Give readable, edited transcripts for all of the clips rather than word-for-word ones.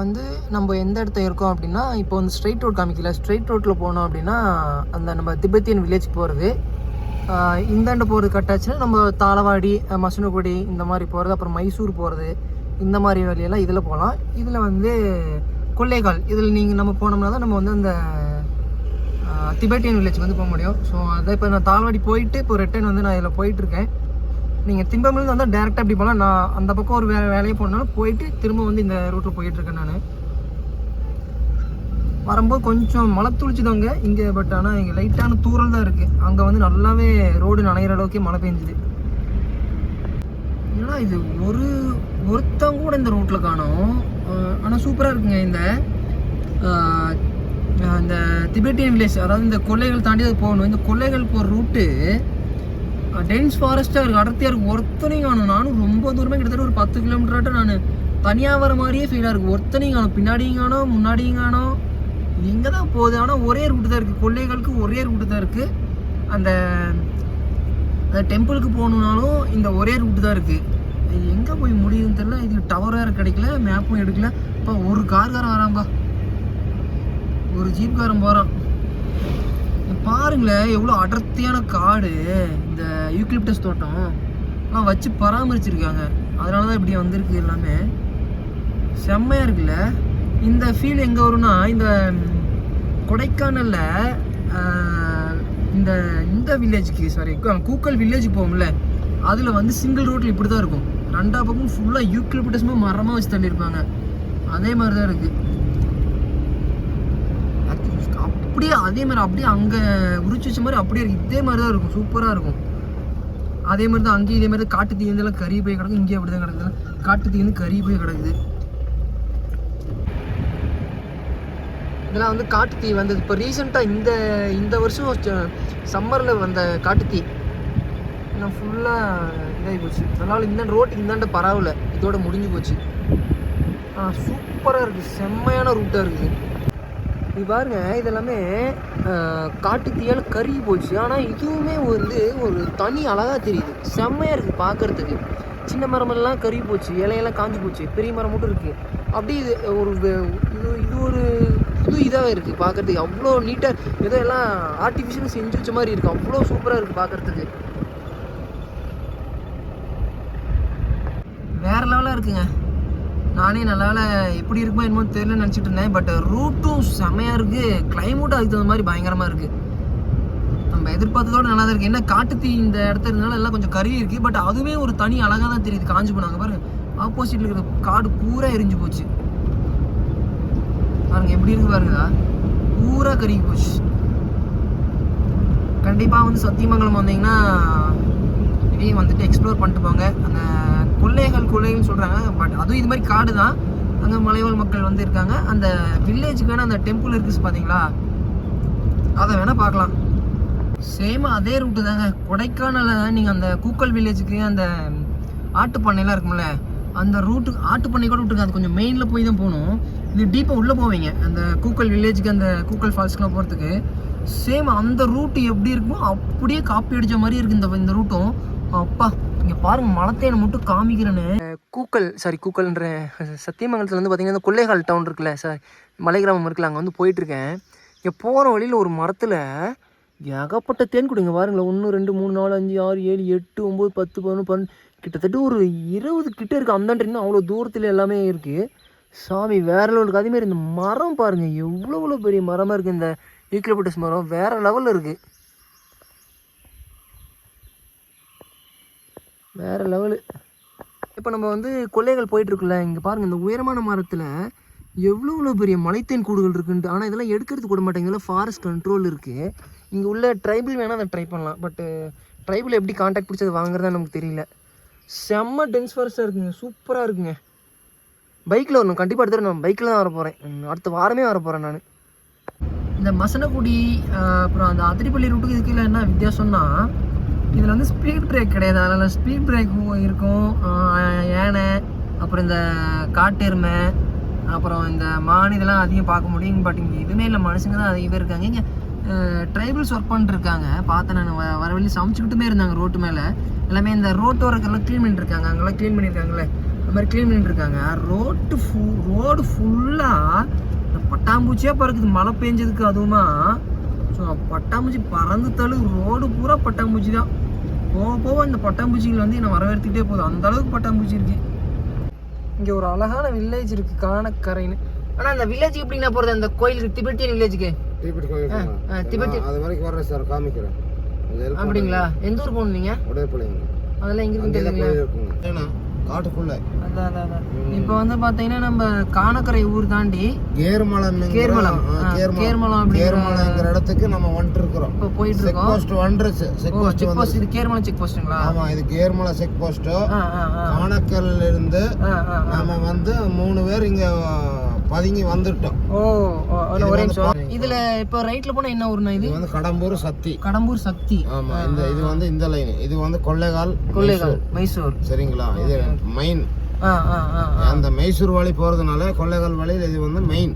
வந்து நம்ம எந்த இடத்துல இருக்கோம் அப்படின்னா, இப்போ வந்து ஸ்ட்ரெயிட் ரோட் காமிக்கல. ஸ்ட்ரெயிட் ரோட்டில் போனோம் அப்படின்னா அந்த நம்ம திபெத்தியன் வில்லேஜ் போகிறது. இந்தாண்ட போகிறது கட்டாச்சுன்னா நம்ம தாளவாடி, மசனகுடி இந்த மாதிரி போகிறது, அப்புறம் மைசூர் போகிறது, இந்த மாதிரி வழியெல்லாம் இதில் போகலாம். இதில் வந்து கொள்ளைகால் இதில் நம்ம போனோம்னா தான் நம்ம வந்து அந்த திபெத்தியன் வில்லேஜ் வந்து போக முடியும். ஸோ அதை இப்போ நான் தாளவாடி போயிட்டு இப்போ ரிட்டர்ன் வந்து நான் இதில் போயிட்டுருக்கேன். நீங்கள் திம்பமிலேருந்து வந்தால் டேரெக்டாக அப்படி போகலாம். நான் அந்த பக்கம் ஒரு வேலையை போனாலும் போயிட்டு திரும்ப வந்து இந்த ரூட்டில் போயிட்டுருக்கேன் நான். வரும்போது கொஞ்சம் மழை துளிச்சுதாங்க இங்கே, பட் ஆனால் இங்கே லைட்டான தூரல் தான் இருக்குது. அங்கே வந்து நல்லாவே ரோடு நனைகிற அளவுக்கு மழை பெஞ்சுது. ஏன்னா இது ஒருத்தங்க கூட இந்த ரூட்டில் காணும். ஆனால் சூப்பராக இருக்குங்க. இந்த திபெத்தியன் வில்லேஜ், அதாவது இந்த கொள்ளைகள் தாண்டி அது போகணும். இந்த கொள்ளைகள் போகிற ரூட்டு டென்ஸ் ஃபாரஸ்ட்டாக இருக்குது, அடர்த்தியாக இருக்குது. ஒருத்தனையும் காணும். நானும் ரொம்ப தூரமாக கிட்டத்தட்ட ஒரு 10 கிலோமீட்டராட்ட நான் தனியாக வர மாதிரியே ஃபீலாக இருக்குது. ஒருத்தனையும் காணும், பின்னாடியும் காணும், முன்னாடியும் காணும். இங்கே தான் போகுது. ஆனால் ஒரே ரூட்டு தான் இருக்குது, கொள்ளைகளுக்கு ஒரே ரூட்டு தான் இருக்குது. அந்த டெம்பிளுக்கு போகணுன்னாலும் இந்த ஒரே ரூட்டு தான் இருக்குது. இது எங்கே போய் முடியுதுன்னு தெரியல. இது டவர் வேறு கிடைக்கல, மேப்பும் எடுக்கல. இப்போ ஒரு கார்காரன் வரான்பா, ஒரு ஜீப்காரன் போகிறான். பாருங்களேன் எவ்வளோ அடர்த்தியான காடு. இந்த யூக்லிப்டஸ் தோட்டம் எல்லாம் வச்சு பராமரிச்சிருக்காங்க. அதனால தான் இப்படி வந்திருக்கு. எல்லாமே செம்மையாக இருக்குல்ல. இந்த ஃபீல் எங்கே வரும்னா, இந்த கொடைக்கானலில் இந்த வில்லேஜுக்கு கூக்கல் வில்லேஜுக்கு போகும்ல, அதில் வந்து சிங்கிள் ரோட்டில் இப்படி தான் இருக்கும். ரெண்டா பக்கம் ஃபுல்லாக யூக்லிப்டஸ்மே மரமாக வச்சு தள்ளியிருப்பாங்க. அதே மாதிரி தான் இருக்குது. அப்படியே அதே மாதிரி அப்படியே அங்கே உரிச்சு வச்ச மாதிரி அப்படியே இருக்குது. இதே மாதிரி தான் இருக்கும், சூப்பராக இருக்கும். அதே மாதிரி தான் அங்கேயும் இதே மாதிரி தான் காட்டு தீ வந்து கறி போய் கிடக்கும். இங்கேயும் அப்படி தான் கிடக்குது, காட்டு தீ வந்து கறி போய் கிடக்குது. இதெல்லாம் வந்து காட்டு தீ வந்தது இப்போ ரீசெண்டாக இந்த வருஷம் சம்மரில் வந்த காட்டு தீ இன்னும் ஃபுல்லாக இதாகி போச்சு. அதனால் இந்த ரோட்டுக்கு இந்தாண்ட பரவாயில்ல, இதோட முடிஞ்சு போச்சு. சூப்பராக இருக்குது, செம்மையான ரூட்டாக இருக்குது. இது பாருங்க, இதெல்லாமே காட்டு தீயால் கருகி போச்சு. ஆனால் இதுவுமே வந்து ஒரு தனி அழகாக தெரியுது, செம்மையாக இருக்குது பார்க்குறதுக்கு. சின்ன மரமெல்லாம் கருகி போச்சு, இலையெல்லாம் காஞ்சி போச்சு, பெரிய மரம் மட்டும் இருக்குது. அப்படி இது ஒரு புது இதாக இருக்குது பார்க்குறதுக்கு. அவ்வளோ நீட்டாக ஏதோ எல்லாம் ஆர்டிஃபிஷியல் செஞ்சு வச்ச மாதிரி இருக்குது. அவ்வளோ சூப்பராக இருக்குது பார்க்குறதுக்கு, வேறு லெவலாக இருக்குங்க. நானே நல்ல வேலை எப்படி இருக்குமோ என்னமோ தெரியலன்னு நினச்சிட்டு இருந்தேன். பட் ரூட்டும் செம்மையாக இருக்குது, கிளைமேட்டும் அதுக்கு தகுந்த மாதிரி பயங்கரமாக இருக்குது. நம்ம எதிர்பார்த்ததோட நல்லா தான் இருக்குது. என்ன காட்டுத்தீ இந்த இடத்துல இருந்தாலும் எல்லாம் கொஞ்சம் கருவி இருக்குது. பட் அதுவே ஒரு தனி அழகாக தான் தெரியுது. காஞ்சி போனாங்க பாருங்க, ஆப்போசிட்டில் இருக்கிற காடு பூரா எரிஞ்சு போச்சு பாருங்க, எப்படி இருக்கு பாருங்கதா, பூரா கருகி போச்சு. கண்டிப்பாக வந்து சத்தியமங்கலம் வந்தீங்கன்னா இதையும் வந்துட்டு எக்ஸ்ப்ளோர் பண்ணிட்டு போங்க. அந்த கொள்ளைகள் சொல்கிறாங்க, பட் அதுவும் இது மாதிரி காடு தான். அங்கே மலைவாழ் மக்கள் வந்து இருக்காங்க. அந்த வில்லேஜுக்கு வேணால் அந்த டெம்பிள் இருக்குது பார்த்தீங்களா, அதை வேணால் பார்க்கலாம். சேமாக அதே ரூட்டு தாங்க. கொடைக்கானலில் நீங்கள் அந்த கூக்கல் வில்லேஜுக்கு அந்த ஆட்டுப்பண்ணைலாம் இருக்கும்ல, அந்த ரூட்டுக்கு ஆட்டுப்பண்ணை கூட விட்டுருங்க, அது கொஞ்சம் மெயினில் போய் தான் போகணும். இது டீப்பாக உள்ளே போவீங்க அந்த கூக்கல் வில்லேஜுக்கு, அந்த கூக்கல் ஃபால்ஸ்க்குலாம் போகிறதுக்கு. சேம் அந்த ரூட்டு எப்படி இருக்குமோ அப்படியே காப்பி அடித்த மாதிரி இருக்குது இந்த ரூட்டும். அப்பா இங்கே பாருங்கள், மலத்தேனை மட்டும் காமிக்கிறேன்னு. கூக்கல்ன்ற சத்தியமங்கலத்தில் வந்து பார்த்திங்கன்னா இந்த கொள்ளைகால் டவுன் இருக்குல்ல சார், மலை கிராமம் இருக்குல்ல, அங்கே வந்து போயிட்டுருக்கேன். இங்கே போகிற வழியில் ஒரு மரத்தில் ஏகப்பட்ட தேன் கொடுங்க பாருங்களேன். 1 2 3 4 5 6 7 8 9 10 11 12 கிட்டத்தட்ட ஒரு 20 கிட்டே இருக்குது. அந்தாண்டின்னு அவ்வளோ தூரத்தில் எல்லாமே இருக்குது. சாமி வேறு லெவலுக்கு. அதேமாதிரி இந்த மரம் பாருங்கள், எவ்வளோ பெரிய மரமாக இருக்குது. இந்த யூக்கலிப்டஸ் மரம் வேறு லெவலில் இருக்குது, வேறு லெவலு. இப்போ நம்ம வந்து கொள்ளைகள் போயிட்டுருக்குல்ல, இங்கே பாருங்கள் இந்த உயரமான மரத்தில் எவ்வளோ பெரிய மலைத்தேன் கூடுகள் இருக்குன்ட்டு. ஆனால் இதெல்லாம் எடுக்கிறதுக்கு கூட மாட்டேங்க, இதெல்லாம் ஃபாரஸ்ட் கண்ட்ரோல் இருக்குது. இங்கே உள்ள ட்ரைபிள் வேணால் அதை ட்ரை பண்ணலாம். பட்டு ட்ரைபிள் எப்படி கான்டாக்ட் பிடிச்சது வாங்குறதா நமக்கு தெரியல. செம்ம டென்ஸ் ஃபாரஸ்ட்டாக இருக்குங்க, சூப்பராக இருக்குங்க. பைக்கில் வரணும், கண்டிப்பாக எடுத்துகிட்டு நான் பைக்கில் தான் வர போகிறேன். அடுத்த வாரமே வர போகிறேன் நான். இந்த மசனகுடி அப்புறம் அந்த அதிரிப்பள்ளி ரூட்டுக்கு இதுக்கு என்ன வித்தியாசம்னா, இதில் வந்து ஸ்பீட் பிரேக் கிடையாது. அதனால் ஸ்பீட் பிரேக் இருக்கும். யானை, அப்புறம் இந்த காட்டெருமை, அப்புறம் இந்த மான், இதெல்லாம் அதிகம் பார்க்க முடியும். பட் இங்கே எதுவுமே இல்லை, மனுஷங்க தான் அதிகம் பேர் இருக்காங்க. இங்கே ட்ரைபிள்ஸ் ஒர்க் பண்ணிட்டுருக்காங்க. பார்த்தேன் நான், வர வழி சமைச்சிக்கிட்டுமே இருந்தாங்க ரோட்டு மேலே. எல்லாமே இந்த ரோட்டோரக்கெல்லாம் க்ளீன் பண்ணிட்டுருக்காங்க. அங்கெல்லாம் க்ளீன் பண்ணியிருக்காங்களே, அது மாதிரி க்ளீன் பண்ணிட்டு இருக்காங்க. ரோடு ஃபுல்லாக இந்த பட்டாம்பூச்சியாக பறக்குது மழை பெஞ்சதுக்கு. அதுவுமா ஸோ பட்டாம்பூச்சி பறந்து தள்ளு, ரோடு பூரா பட்டாம்பூச்சி தான். போக போக இந்த பட்டாம்பூச்சிகள் வந்து என்னை வரவேற்றுக்கிட்டே போகுது, அந்த அளவுக்கு பட்டாம்பூச்சி இருக்குது. இங்கே ஒரு அழகான வில்லேஜ் இருக்குது, காணக்கரைன்னு. ஆனால் அந்த வில்லேஜுக்கு எப்படின்னா போகிறது, அந்த கோயிலுக்கு திபெத்தியன் வில்லேஜுக்கு திபெத்தியன் அது வரைக்கும் வர்றேன் சார், காமிக்கிறேன். அப்படிங்களா? எந்த ஊர் போகணும் நீங்கள்? உடையப்பாளையம். அதெல்லாம் எங்கே இருக்குன்னு தெரியுங்களா? காட்டுக்குள்ள. அதான் இப்போ வந்து பார்த்தீங்கன்னா நம்ம காணக்கரை ஊர் தாண்டி கேர்மலம்ங்கிற இடத்துக்கு நம்ம வந்துட்டு இருக்கிறோம். இப்போ போயிட்டு இருக்கோம். செக் போஸ்ட் இது கேர்மலம் செக் போஸ்ட்டுங்களா? ஆமா, இது கேர்மலம் செக் போஸ்ட். காணக்கல்ல இருந்து நம்ம வந்து 3 பேர் இங்க பதுங்கி வந்துட்டோம். ஒரே நிமிஷம். இதுல இப்போ ரைட்ல போனா என்ன ஊர்னா? இது வந்து கடம்பூர் சக்தி. ஆமா, இது வந்து இந்த லைன். இது வந்து கொள்ளைகால் மைசூர். சரிங்களா? இது மெயின். அந்த மைசூர் வழி போறதுனால கொள்ளைகால் வழியில் இது வந்து மெயின்.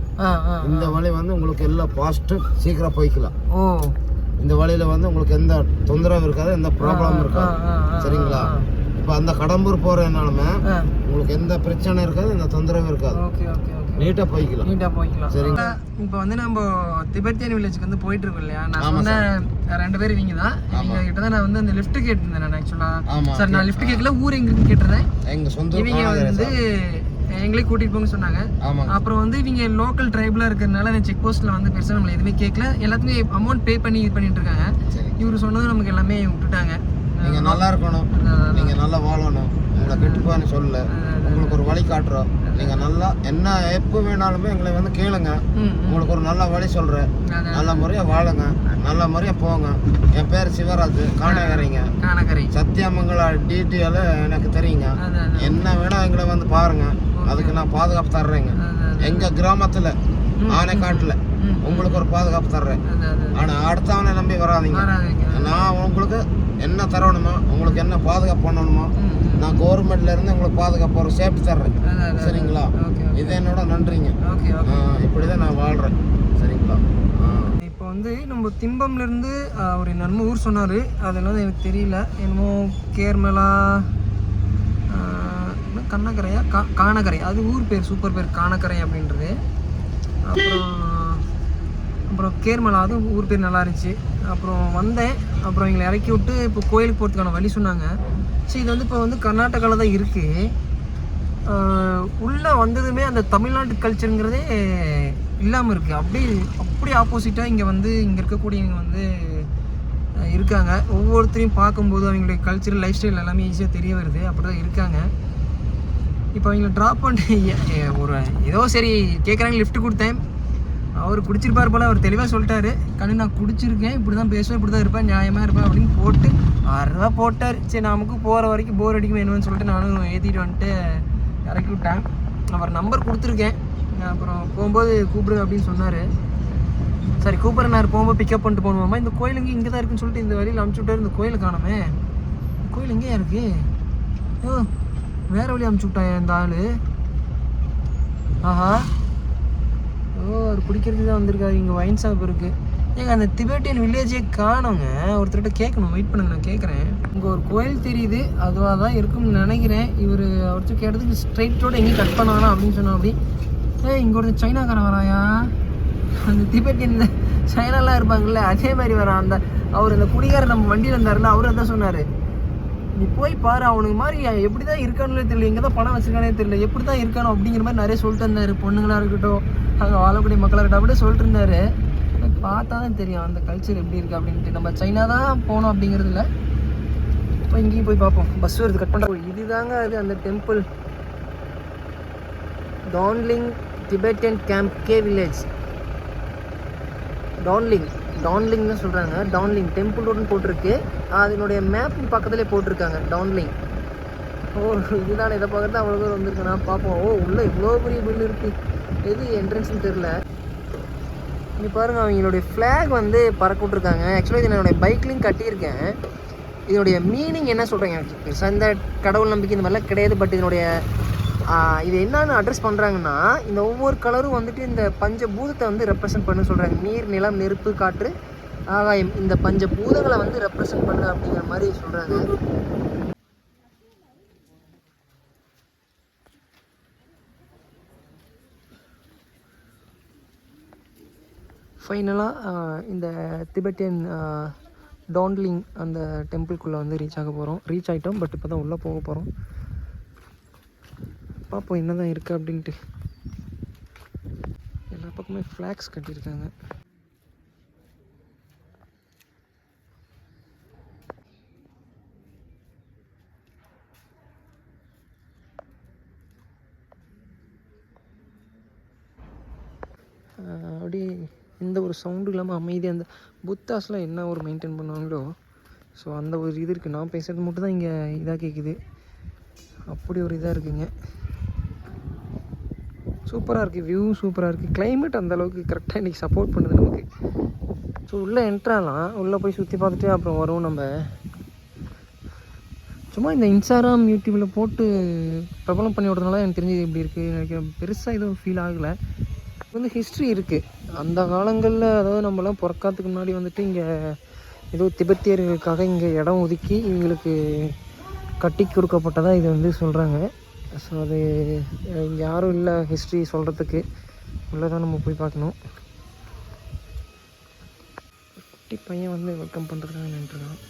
இந்த வழி வந்து உங்களுக்கு எல்லாம் பாஸ்ட் சீக்கிரம் போய்க்கலாம். இந்த வழியில வந்து உங்களுக்கு எந்த தொந்தரவு இருக்காது, எந்த ப்ராப்ளம் இருக்காது. சரிங்களா? இப்போ அந்த கடம்பூர் போறதுனாலுமே உங்களுக்கு எந்த பிரச்சனை இருக்காது, எந்த தொந்தரவு இருக்காது. நீட்டா போய்க்கலாம். சரிங்க. இப்போ வந்து நம்ம திபெத்தியன் வில்லேஜ்க்கு வந்து போயிட்டு இருக்கோம் இல்லையா? நான் சொன்ன 2 பேர் இவங்க தான். இவங்க கிட்ட தான் நான் வந்து அந்த லிஃப்ட் கேட்டிருந்தேன். நான் ஆக்சுவலா சார் நான் லிஃப்ட் கேட்கல, ஊர் எங்கன்னு கேட்டிருந்தேன். இவங்க வந்து எங்களே கூட்டிட்டு போங்க சொன்னாங்க. அப்புறம் வந்து இவங்க லோக்கல் ட்ரைப்ல இருக்கிறதுனால அந்த செக் போஸ்ட்ல வந்து பெருசாக நம்மள எதுவுமே கேட்கல, எல்லாத்துக்குமே அமௌண்ட் பே பண்ணி இது பண்ணிட்டு இருக்காங்க. இவரு சொன்னது நமக்கு எல்லாமே விட்டுட்டாங்க. நீங்க நல்லா இருக்கணும், நீங்க நல்லா வாழணும், உங்களை கெட்டுப்பான்னு சொல்லல, உங்களுக்கு ஒரு வழி காட்டுறோம். நீங்க நல்லா என்ன எப்போ வேணாலுமே எங்களை வந்து கேளுங்க, உங்களுக்கு ஒரு நல்ல வழி சொல்றேன். நல்ல முறையா வாழுங்க, நல்ல முறையா போங்க. என் பேர் சிவராஜ், காணக்கரை சத்தியமங்கல டீட்டெயில் எனக்கு தெரியுங்க. என்ன வேணா எங்களை வந்து பாருங்க, அதுக்கு நான் பாதுகாப்பு தர்றேங்க. எங்க கிராமத்துல ஆனைக்காட்டுல உங்களுக்கு ஒரு பாதுகாப்பு தர்றேன். ஆனா அடுத்தவனை நம்பி வராதீங்க. நான் உங்களுக்கு என்ன தரணுமோ, உங்களுக்கு என்ன பாதுகாப்பு பண்ணணுமோ, நான் கவர்மெண்ட்ல இருந்து உங்களுக்கு பாதுகாப்பு ஒரு சேஃப்டி தர்றேன். சரிங்களா? இது என்னோட நன்றிங்க. இப்படிதான் நான் வாழ்றேன். சரிங்களா? இப்போ வந்து நம்ம திம்பம்ல இருந்து ஒரு நம்ம ஊர் சொன்னாரு, அதெல்லாம் எனக்கு தெரியல. என்னமோ கேர்மலா கண்ணக்கரையா காணக்கரை, அது ஊர் பேர், சூப்பர் பேர் காணக்கரை அப்படின்றது. அப்புறம் கேர்மலா, அதுவும் ஊர் பேர் நல்லா இருந்துச்சு. அப்புறம் வந்தேன், அப்புறம் எங்களை இறக்கி விட்டு இப்போ கோயிலுக்கு போகிறதுக்கான வழி சொன்னாங்க. சரி, இது வந்து இப்போ வந்து கர்நாடகாவில் தான் இருக்குது. உள்ளே வந்ததுமே அந்த தமிழ்நாட்டு கல்ச்சருங்கிறதே இல்லாமல் இருக்குது. அப்படி ஆப்போசிட்டாக இங்கே வந்து இங்கே இருக்கக்கூடியவங்க வந்து இருக்காங்க. ஒவ்வொருத்தரையும் பார்க்கும்போது அவங்களுடைய கல்ச்சரல் லைஃப் ஸ்டைல் எல்லாமே ஈஸியாக தெரிய வருது. அப்படி தான் இருக்காங்க. இப்போ அவங்கள ட்ராப் பண்ணி ஒரு ஏதோ சரி கேட்குறாங்க, லிஃப்ட் கொடுத்தேன். அவர் குடிச்சிருப்பார் போல், அவர் தெளிவாக சொல்லிட்டாரு, கண்ணு நான் குடிச்சிருக்கேன், இப்படி தான் பேசுவேன், இப்படி தான் இருப்பேன், நியாயமாக இருப்பேன் அப்படின்னு போட்டு 6 ரூபா போட்டார். சரி, நமக்கு போகிற வரைக்கும் போர் அடிக்கும் வேணும்னு சொல்லிட்டு நானும் ஏற்றிட்டு வந்துட்டு இறக்கி விட்டேன். அவர் நம்பர் கொடுத்துருக்கேன், அப்புறம் போகும்போது கூப்பிடுங்க அப்படின்னு சொன்னார். சரி கூப்பிட்றேன், போகும்போது பிக்கப் பண்ணிட்டு போகணுமாம்மா. இந்த கோயில் இங்கே தான் இருக்குன்னு சொல்லிட்டு இந்த வழியில் அனுப்பிச்சி விட்டார். இந்த கோயில் காணாமே, இந்த கோயில் எங்கேயா இருக்குது? வேறு வழி அனுப்பிச்சி விட்டான் இந்த ஆள். ஆஹா, அவர் குடிக்கிறது தான் வந்திருக்காரு. இங்கே ஒயின் ஷாப் இருக்குது. ஏங்க அந்த திபெட்டியன் வில்லேஜே காணோங்க. ஒருத்தர்கிட்ட கேட்கணும், வெயிட் பண்ணுங்க, நான் கேட்குறேன். இங்கே ஒரு கோயில் தெரியுது, அதுவாக தான் இருக்கும்னு நினைக்கிறேன். அவர்கிட்ட கேட்டதுக்கு ஸ்ட்ரைட் ரோடு எங்கேயும் கட் பண்ணானா அப்படின்னு சொன்னா. அப்படி இங்கே ஒரு சைனாக்காரன் வராயா? அந்த திபெட்டியன் சைனாலாம் இருப்பாங்கல்ல, அதே மாதிரி வரான். அவர் அந்த குடிகாரர் நம்ம வண்டியில் இருந்தார்ல, அவரு தான் சொன்னார், நீ போய் பாரு, அவனுக்கு மாதிரி எப்படி தான் இருக்கானே தெரியல, எங்கே தான் பணம் வச்சுருக்கானே தெரியல, எப்படி தான் இருக்கானோ அப்படிங்கிற மாதிரி நிறைய சொல்லிட்டு இருந்தார். பொண்ணுங்களாக இருக்கட்டும், அங்கே வாழக்கூடிய மக்களாக இருக்கட்டும், அப்படியே சொல்லிட்டு இருந்தார். பார்த்தா தான் தெரியும் அந்த கல்ச்சர் எப்படி இருக்குது அப்படின்ட்டு. நம்ம சைனா தான் போனோம் அப்படிங்கிறது இல்லை. இப்போ இங்கேயும் போய் பார்ப்போம். பஸ் வருது, கட் பண்ணுறோம். இதுதாங்க அது அந்த டெம்பிள், டான்லிங் திபெட்டியன் கேம்ப் கே வில்லேஜ். டான்லிங் தான் சொல்கிறாங்க. டான்லிங் டெம்பிள் ரோடுன்னு போட்டிருக்கு. அதனுடைய மேப் பக்கத்துலேயே போட்டிருக்காங்க டான்லிங். இதுதான் இதை பார்க்குறது அவ்வளோ தூரம் வந்திருக்கு. நான் பார்ப்போம். உள்ளே இவ்வளோ பெரிய பில் இருக்குது. எது என்ட்ரன்ஸ்னு தெரில. இங்கே பாருங்கள், அவங்களுடைய ஃப்ளாக் வந்து பறக்க விட்ருக்காங்க. ஆக்சுவலாக இது என்னுடைய பைக்லேயும் கட்டியிருக்கேன். இதனுடைய மீனிங் என்ன சொல்கிறாங்க, பெருசாக இந்த கடவுள் நம்பிக்கை இந்த மாதிரிலாம் கிடையாது. பட் இதனுடைய இது என்னன்னு அட்ரஸ் பண்ணுறாங்கன்னா, இந்த ஒவ்வொரு கலரும் வந்துட்டு இந்த பஞ்சபூதத்தை வந்து ரெப்ரசன்ட் பண்ணு சொல்கிறாங்க. நீர், நிலம், நெருப்பு, காற்று, ஆகாயம், இந்த பஞ்சபூதங்களை வந்து ரெப்ரசன்ட் பண்ணு அப்படிங்கிற மாதிரி சொல்கிறாங்க. ஃபைனலாக இந்த திபெட்டியன் டான்லிங் அந்த டெம்பிள்குள்ளே வந்து ரீச் ஆகிட்டோம். பட் இப்போ தான் உள்ளே போக போகிறோம். பார்ப்போம் என்ன தான் இருக்குது அப்படின்ட்டு. எல்லா பக்கமே ஃப்ளாக்ஸ் கட்டியிருக்காங்க. அப்படியே எந்த ஒரு சவுண்டும் இல்லாமல் அமைதியாக அந்த புத்தாஸ்லாம் என்ன ஒரு மெயின்டைன் பண்ணுவாங்களோ, ஸோ அந்த ஒரு இது இருக்குது. நான் பேசுகிறது மட்டும் தான் இங்கே இதாக கேட்குது. அப்படி ஒரு இதாக இருக்குங்க. சூப்பராக இருக்குது, வியூ சூப்பராக இருக்குது. கிளைமேட் அந்தளவுக்கு கரெக்டாக இன்றைக்கி சப்போர்ட் பண்ணுது நமக்கு. ஸோ உள்ளே என்ட்ராலாம், உள்ளே போய் சுற்றி பார்த்துட்டு அப்புறம் வரும். நம்ம சும்மா இந்த இன்ஸ்டாகிராம் யூடியூப்பில் போட்டு பிரபலம் பண்ணி விடுறதுனால எனக்கு தெரிஞ்சது இப்படி இருக்குது. எனக்கு பெருசாக எதுவும் ஃபீல் ஆகலை. வந்து ஹிஸ்ட்ரி இருக்குது. அந்த காலங்களில், அதாவது நம்மலாம் பிறக்காததுக்கு முன்னாடி வந்துட்டு இங்கே ஏதோ திபெத்தியர்களுக்காக இங்கே இடம் ஒதுக்கி இவங்களுக்கு கட்டி கொடுக்கப்பட்டதாக இது வந்து சொல்கிறாங்க. ஸோ அது இங்கே யாரும் இல்லை ஹிஸ்ட்ரி சொல்கிறதுக்கு. உள்ளே தான் நம்ம போய் பார்க்கணும். குட்டி பையன் வந்து வெல்கம் பண்ணுறதுக்காக நின்றுருக்கான்.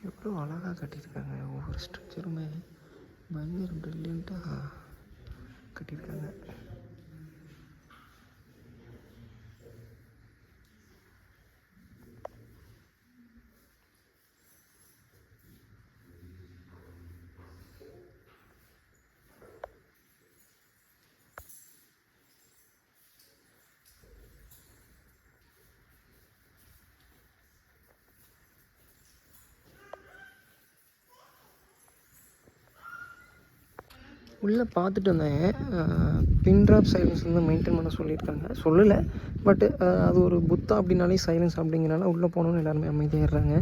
எவ்வளோ அழகாக கட்டியிருக்காங்க. ஒவ்வொரு ஸ்ட்ரக்சருமே பயங்கர ப்ரில்லியண்ட்டாக கட்டியிருக்காங்க. உள்ளே பார்த்துட்டு வந்தேன். பின் ட்ராப் சைலன்ஸ் வந்து மெயின்டைன் பண்ண சொல்லியிருக்காங்க. சொல்லலை, பட்டு அது ஒரு புத்தா அப்படின்னாலே சைலன்ஸ் அப்படிங்கிறனால உள்ளே போனோன்னு எல்லாருமே அமைதியாகிடுறாங்க.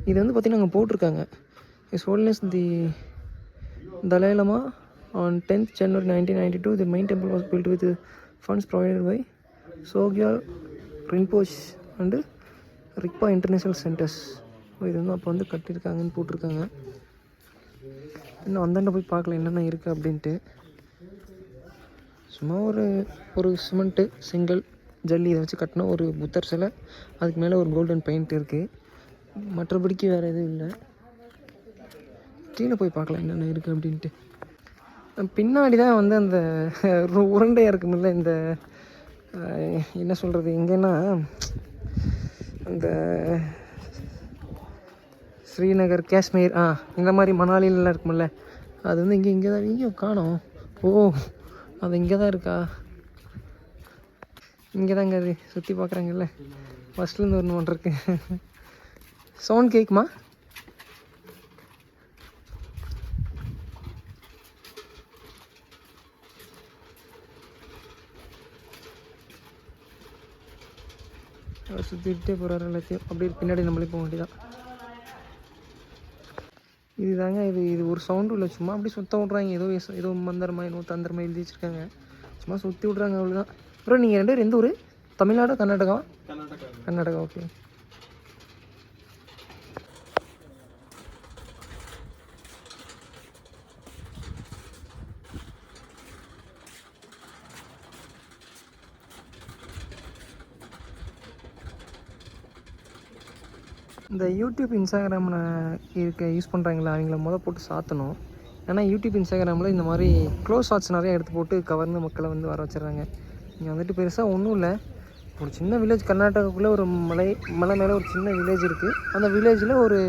இது வந்து பார்த்திங்கன்னா அங்கே போட்டிருக்காங்க, is holiness the Dalai Lama on 10th January 1992 the main temple was built with funds provided by Sogyal Rinpoche and Rigpa international centres. இது வந்து அப்போ வந்து கட்டியிருக்காங்கன்னு போட்டிருக்காங்க. இன்னும் அந்தாண்ட போய் பார்க்கல என்னென்ன இருக்குது அப்படின்ட்டு. சும்மா ஒரு சிமெண்ட்டு, செங்கல், ஜல்லி இதை வச்சு கட்டின ஒரு புத்தர் சிலை. அதுக்கு மேலே ஒரு கோல்டன் பெயிண்ட் இருக்குது. மற்றபடிக்கு வேறு எதுவும் இல்லை. கீழே போய் பார்க்கலாம் என்னென்ன இருக்குது அப்படின்ட்டு. பின்னாடி தான் வந்து அந்த உருண்டையாக இருக்குமில்ல, இந்த என்ன சொல்கிறது, எங்கன்னா அந்த ஸ்ரீநகர், காஷ்மீர், இந்த மாதிரி மணாலிலாம் இருக்குமில்ல, அது வந்து இங்கே தான். இங்கே காணோம். ஓ, அது இங்கே தான் இருக்கா? இங்கே தாங்க அது சுற்றி பார்க்குறாங்கல்ல. ஃபஸ்ட்லேருந்து ஒன்று ஒன்று இருக்கு. சவுண்ட் கேட்குமா? அவர் சுற்றிக்கிட்டே போகிறாரு எல்லாத்தையும். அப்படியே பின்னாடி நம்மளே போக வேண்டியதான். இதுதாங்க இது ஒரு சவுண்டும் இல்லை, சும்மா அப்படி சுற்ற விட்றாங்க. ஏதோ மந்திரமாக ஏதோ தந்திரமாக எழுதி வச்சுருக்காங்க. சும்மா சுற்றி விட்றாங்க, அவ்வளோதான். அப்புறம் நீங்கள் ரெண்டு பேர் எந்த ஊர்? தமிழ்நாடு, கர்நாடகா? கர்நாடகா, ஓகே. இந்த யூடியூப், இன்ஸ்டாகிராமில் யூஸ் பண்ணுறாங்களா, அவங்கள போட்டு சாத்தணும். ஏன்னா யூடியூப், இன்ஸ்டாகிராமில் இந்த மாதிரி க்ளோஸ் ஷாட்ஸ் நிறையா எடுத்து போட்டு கவர்ந்து மக்களை வந்து வர வச்சிடுறாங்க. இங்கே வந்துட்டு பெருசாக ஒன்றும் இல்லை. ஒரு சின்ன வில்லேஜ், கர்நாடகாவுக்குள்ளே ஒரு மலை மேலே ஒரு சின்ன வில்லேஜ் இருக்குது. அந்த வில்லேஜில் ஒரு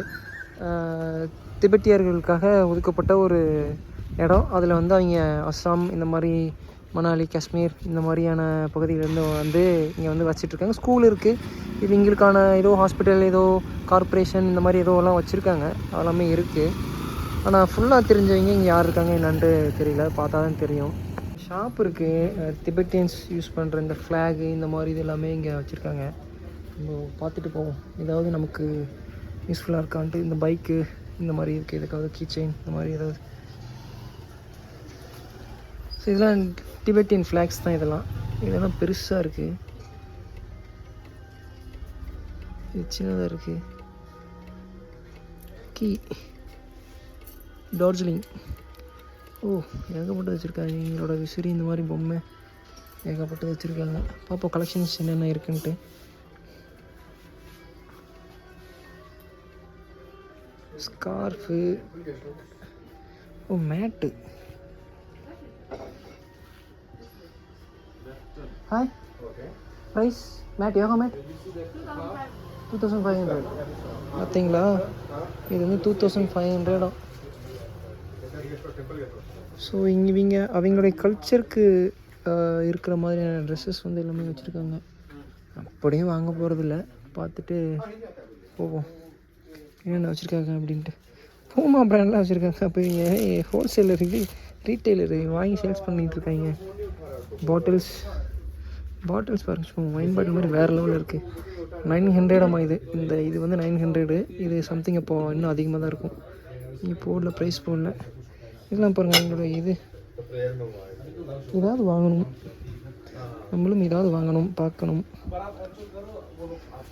திபெத்தியர்களுக்காக ஒதுக்கப்பட்ட ஒரு இடம். அதில் வந்து அவங்க அஸ்ஸாம், இந்த மாதிரி மணாலி, காஷ்மீர், இந்த மாதிரியான பகுதியிலேருந்து வந்து இங்கே வந்து வச்சிட்ருக்காங்க. ஸ்கூல் இருக்குது. இது எங்களுக்கான ஏதோ ஹாஸ்பிட்டல், ஏதோ கார்ப்பரேஷன், இந்த மாதிரி ஏதோலாம் வச்சுருக்காங்க. அதெல்லாமே இருக்குது. ஆனால் ஃபுல்லாக தெரிஞ்சவங்க இங்கே யார் இருக்காங்க என்னன்ட்டு தெரியல, பார்த்தா தான் தெரியும். ஷாப் இருக்குது. திபெட்டியன்ஸ் யூஸ் பண்ணுற இந்த ஃப்ளாகு, இந்த மாதிரி இது எல்லாமே இங்கே வச்சுருக்காங்க. நம்ம பார்த்துட்டு போவோம், ஏதாவது நமக்கு யூஸ்ஃபுல்லாக இருக்கான்ட்டு. இந்த பைக்கு இந்த மாதிரி இருக்குது, இதுக்காவது கீ செயின் இந்த மாதிரி ஏதாவது. ஸோ இதெல்லாம் டிபெட்டியன் ஃப்ளாக்ஸ் தான். இதெல்லாம் பெருசாக இருக்குது, இது சின்னதாக இருக்குது. கீ டார்ஜிலிங். ஓ, ஏகப்பட்டு வச்சுருக்காங்க. எங்களோட விசிறி இந்த மாதிரி பொம்மை ஏகப்பட்டு வச்சுருக்காங்க. பார்ப்போம் கலெக்ஷன்ஸ் என்னென்ன இருக்குன்ட்டு. ஸ்கார்ஃபு, ஓ mat. Hi, price mat yoga mat 2500. பார்த்தீங்களா, இது வந்து 2500. ஸோ இவங்க அவங்களுடைய கல்ச்சருக்கு இருக்கிற மாதிரியான ட்ரெஸ்ஸஸ் வந்து எல்லாமே வச்சுருக்காங்க. அப்படியும் வாங்க போகிறதில்ல, பார்த்துட்டு போவோம் என்னென்ன வச்சுருக்காங்க அப்படின்ட்டு. பூமா ப்ராண்ட்லாம் வச்சுருக்காங்க. அப்போ இவங்க ஹோல்சேலருக்கு ரீட்டெய்லரு வாங்கி சேல்ஸ் பண்ணிகிட்டு இருக்காங்க. பாட்டில்ஸ் பாருங்க, ஒயின் பாட்டில் மாதிரி வேறு லெவலில் இருக்குது. 900 இது வந்து 900. இது சம்திங் அப்போது இன்னும் அதிகமாக தான் இருக்கும். இங்கே போடல, ப்ரைஸ் போடல. இதெல்லாம் பாருங்கள், எங்களோட ஏதாவது வாங்கணும், நம்மளும் ஏதாவது வாங்கணும், பார்க்கணும்.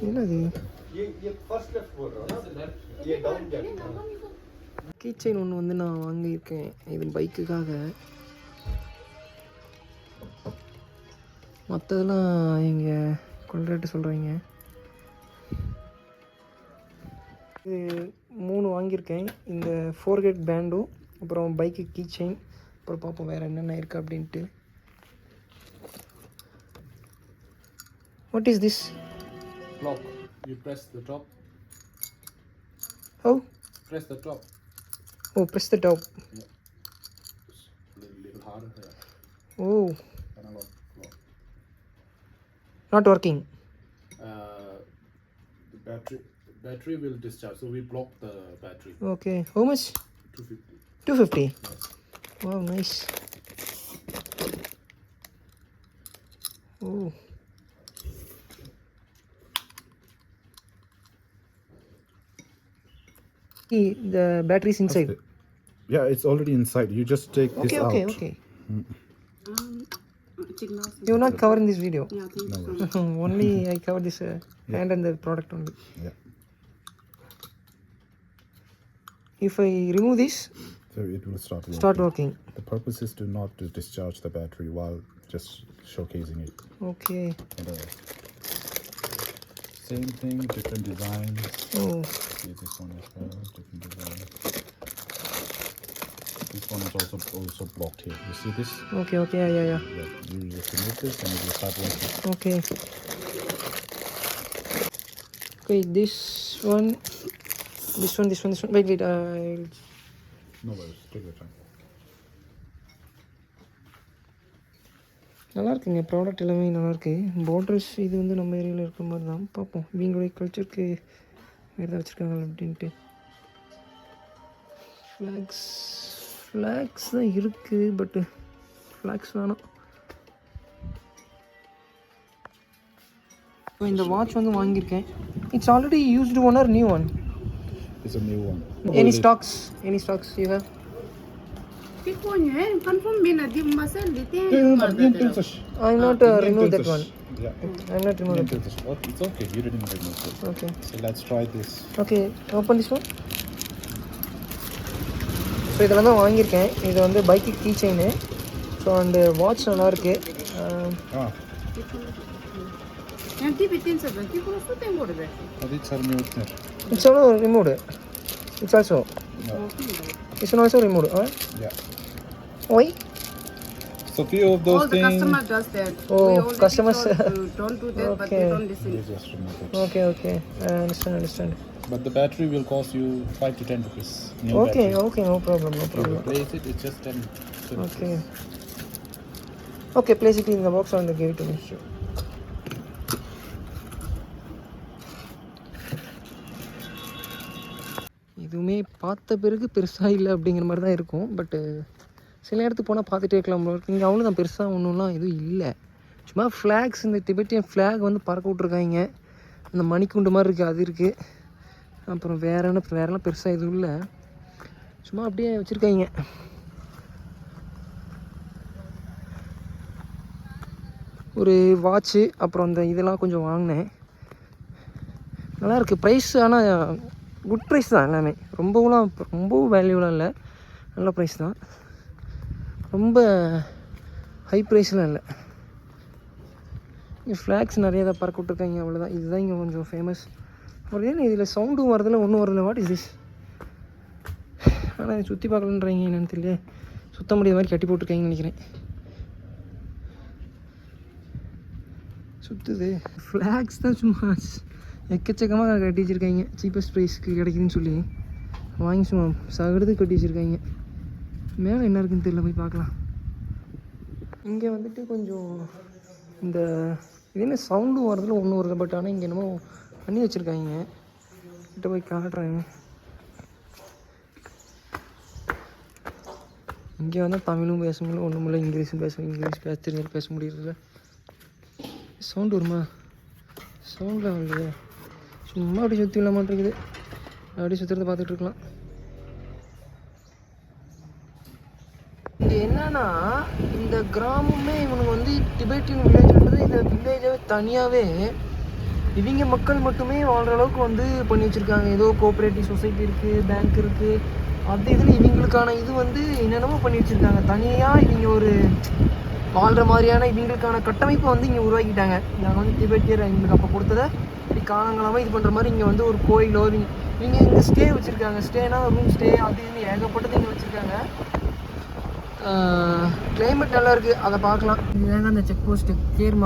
என்னது கீ செயின் ஒன்று வந்து நான் வாங்கியிருக்கேன், இது பைக்குக்காக. மற்றதெல்லாம் இங்கே கொள்ரேட்டு சொல்கிறாங்க. இது 3 வாங்கியிருக்கேன், இந்த 4 கேட் பேண்டும், அப்புறம் பைக்கு கீ செயின். அப்புறம் பார்ப்போம் வேறு என்னென்ன இருக்குது அப்படின்ட்டு. What is this? Lock. You press the top. How? Press the top. Oh, press the top. Yeah. Little harder. Yeah. Oh, Analog lock. not working. The battery will discharge, so we block the battery. Okay, how much? 250. 250. Yes. Wow, nice. Oh. The battery's inside. Yeah, it's already inside. You just take this Okay, out. okay. You're not covering this video. Yeah, thank No you. worries. Only I cover this hand and the product only. Yeah. If I remove this, So it will start start working. The purpose is to not to discharge the battery while just showcasing it. Okay. And, same thing, different designs. Oh, See this one as well, different design. This one is also blocked here. You see this? okay. Yeah. Yeah. You just remove this and it will start working. Okay. Okay, this one. Wait. No worries. Take your time. நல்லா இருக்குங்க, product எல்லாமே நல்லாயிருக்கு. Borders இது வந்து நம்ம ஏரியாவில் இருக்கிற மாதிரி தான். பார்ப்போம் இவங்களுடைய கல்ச்சருக்கு வேறு ஏதாவது வச்சுருக்காங்க அப்படின்ட்டு. ஃப்ளாக்ஸ் தான் இருக்குது, பட்டு ஃப்ளாக்ஸ் வேணும். இப்போ இந்த வாட்ச் வந்து வாங்கியிருக்கேன். It's already used one or new one? It's a new one. Any stocks you have? Pick one, confirm bina di masal di te. I'm not remove that one. Yeah. I'm not remove that. Okay, it's okay. You didn't remove it. Okay. So let's try this. Okay, open this one. So இதெல்லாம் தான் வாங்கியிருக்கேன். இது வந்து bike key chain. So அந்த watch நல்லாயிருக்கு. Ah. Yang ti bitin sa ba? Ti ko so tem bodu ba. It's a new thing. It's also removed. It's also. No. It's also removed. Yeah. Why? So few of those All the things. customer does that. Oh, We already customers- told you don't do that, but Okay. they don't listen. You just remove it. Okay. I understand. But the battery will cost you 5 to 10 rupees. New Okay, battery. no problem. If you replace it, it's just 10 rupees. Okay, place it in the box and give it to me. இதுவுமே பார்த்த பிறகு பெருசாக இல்லை அப்படிங்கிற மாதிரி தான் இருக்கும். பட்டு சில இடத்துக்கு போனால் பார்த்துட்டே இருக்கலாம். இங்கே அவ்வளோதான், பெருசாக ஒன்றும்லாம் எதுவும் இல்லை. சும்மா ஃப்ளாக்ஸ், இந்த திபெட்டியன் ஃப்ளாக் வந்து பறக்க விட்ருக்காங்க. அந்த மணிக்குண்டு மாதிரி இருக்குது அது இருக்குது. அப்புறம் வேறெல்லாம் பெருசாக எதுவும் இல்லை, சும்மா அப்படியே வச்சுருக்காங்க. ஒரு வாட்ச்சு அப்புறம் அந்த இதெல்லாம் கொஞ்சம் வாங்கினேன், நல்லாயிருக்கு. ப்ரைஸ் ஆனால் குட் ப்ரைஸ் தான் எல்லாமே, ரொம்பவும் வேல்யூலாம் இல்லை, நல்ல ப்ரைஸ் தான், ரொம்ப ஹை ப்ரைஸ்லாம் இல்லை. இங்கே ஃப்ளாக்ஸ் நிறைய தான் பறக்க விட்ருக்காங்க, அவ்வளோதான். இதுதான் இங்கே கொஞ்சம் ஃபேமஸ். அப்புறம் ஏன்னா இதில் சவுண்டும் வரதில்லை, ஒன்றும் வரதில்லை. What is this? ஆனால் சுற்றி பார்க்கலன்றாங்க, என்னன்னு தெரியல. சுத்த முடியாத மாதிரி கட்டி போட்டிருக்காங்கன்னு நினைக்கிறேன். சுற்றுது ஃப்ளாக்ஸ் தான், சும்மா எக்கச்சக்கமாக கட்டி வச்சுருக்காங்க. சீப்பஸ்ட் ப்ரைஸ்க்கு கிடைக்குதுன்னு சொல்லி வாங்கி சும்மா சகடுது கட்டி வச்சுருக்காங்க. மேலே என்ன இருக்குன்னு தெரியல, போய் பார்க்கலாம். இங்கே வந்துட்டு கொஞ்சம் இந்த இது என்ன சவுண்டும் வரதில்லை, ஒன்றும் வருது. பட் ஆனால் இங்கே என்னமோ பண்ணி வச்சுருக்காங்க, கிட்ட போய் காட்டுறாங்க. இங்கே வந்தால் தமிழும் பேச முடியல, ஒன்றும் இல்லை. இங்கிலீஷ் பேச தெரிஞ்சு பேச முடியறதில்ல. சவுண்டு வருமா? சவுண்டில் வரலையே, சும்மா அப்படி சுற்றி விட மாட்டேங்குது. அப்படியே சுற்றுறத பார்த்துட்டு இருக்கலாம். இங்கே என்னன்னா இந்த கிராமமே இவனுங்க வந்து டிபேட்டியன் வில்லேஜ்ன்றது, இந்த வில்லேஜை தனியாகவே இவங்க மக்கள் மட்டுமே வாழ்கிற அளவுக்கு வந்து பண்ணி வச்சுருக்காங்க. ஏதோ கோஆப்ரேட்டிவ் சொசைட்டி இருக்குது, பேங்க் இருக்குது, அது இதில் இவங்களுக்கான இது வந்து என்னென்னமோ பண்ணி வச்சுருக்காங்க. தனியாக இவங்க ஒரு வாழ்கிற மாதிரியான இவங்களுக்கான கட்டமைப்பை வந்து இங்கே உருவாக்கிட்டாங்க. நாங்கள் வந்து டிபேட்டியர் எங்களுக்கு அப்போ கொடுத்ததை இப்படி காலங்காலமாக இது பண்ணுற மாதிரி இங்கே வந்து ஒரு கோயிலோ இவங்க இங்கே ஸ்டே வச்சுருக்காங்க. ஸ்டேனா ரூம் ஸ்டே அது இது ஏகப்பட்டது இங்கே வச்சுருக்காங்க. கிளைமேட் நல்லா இருக்குது, அதை பார்க்கலாம். இதுதாங்க அந்த செக் போஸ்ட்டு கேர்மா.